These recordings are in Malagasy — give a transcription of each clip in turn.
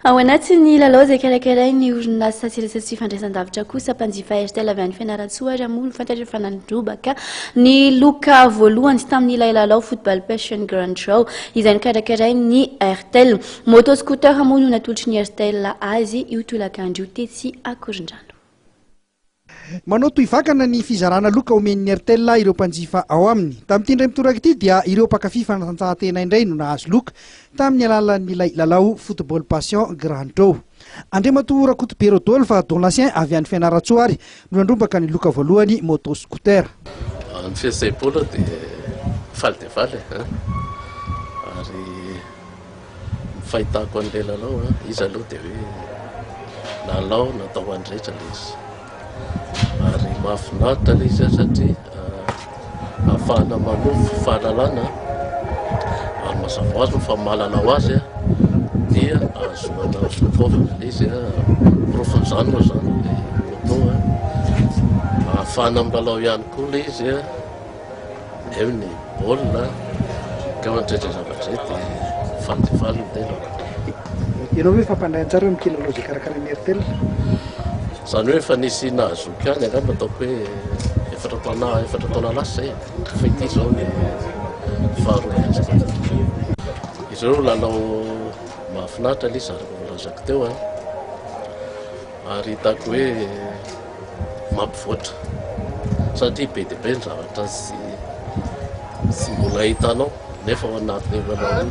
Ao anatin'ny lalao izay karakarain'ny orinasa serasera sy fandraisan-davitra kosa mpanjifa Estelle avy any Fianarantsoa ramono fantatra fa nandrobaka ny loka voalohany sy tamin'ny ilay lalao football passion grand show izay nikarakarain'ny RTL moto scooter mono natolotry ny RTL azy io tolakandro Tetsy Akorondrano. Manao toivakana ny fizarana loka omen'ny RTL ireo mpanjifa ao aminy. Tamin'ity indray mitoraka ity dia ireo mpakafy fanatanjahantena indray no nahazo loka tamin'ny alalan'ilay lalao football passion grand show. Andriamatoa Rakotobe Rodolphe fa Don Lasien avy any Fianarantsoa ary no nandrombaka ny loka voalohany moto scooter. Ny fiasaim-pola dia faly dia faly ary fahitako an'ilay lalao izy aloha dia hoe lalao natao andrehetra ilay izy ary mahafinaritra ilay izy satria ahafahana mamofo fahalalana ary mazava ho azy fa mahalala ho azy dia azoana sokovana ilay izy profon'izany moa zany moto ahafahana milalao ihany koa ilay izy eo ny baolina ka mandrehitra zavatra dia faly dia faly ny tena. Ianao hoe fampandray antsara hoe mikilalao izay karakaran'ny RTL? Zany hoe efa nisy nahazoky any angamba ataoko hoe efatra taona lasa zay fa ity zao ny faharoa ireo lalao mahafinaritra ilay izy ary volazako teo ary hitako hoe mampivoatra satria be dia be ny zavatra sy mbola hitanao nefa ao anatin'ny lalao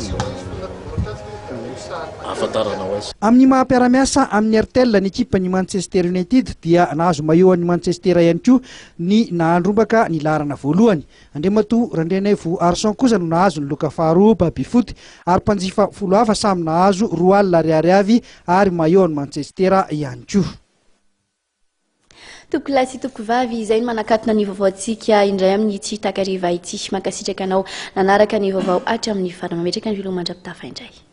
ahafantarana ho azy. Amin'ny maha-piara-miasa amin'ny RTL ny ekipan'ny Manchester United dia nahazo maillot an'ny Manchester ihany koa ny nandrombaka ny laharana voalohany. Andriamatoa Randrianaivo Arson kosa no nahazo ny loka faharoa baby foot ary mpanjifa 10 hafa samy nahazo 4 alina ariary avy ary maillot an'ny Manchester ihany koa. Toko lahy sy toko vavy izay no manakatona ny vaovaontsika indray amin'ny tsy takariva ity makasitraka anao nanaraka ny vaovao hatramin'ny farany mametraka ny filomandra-pitafa indray.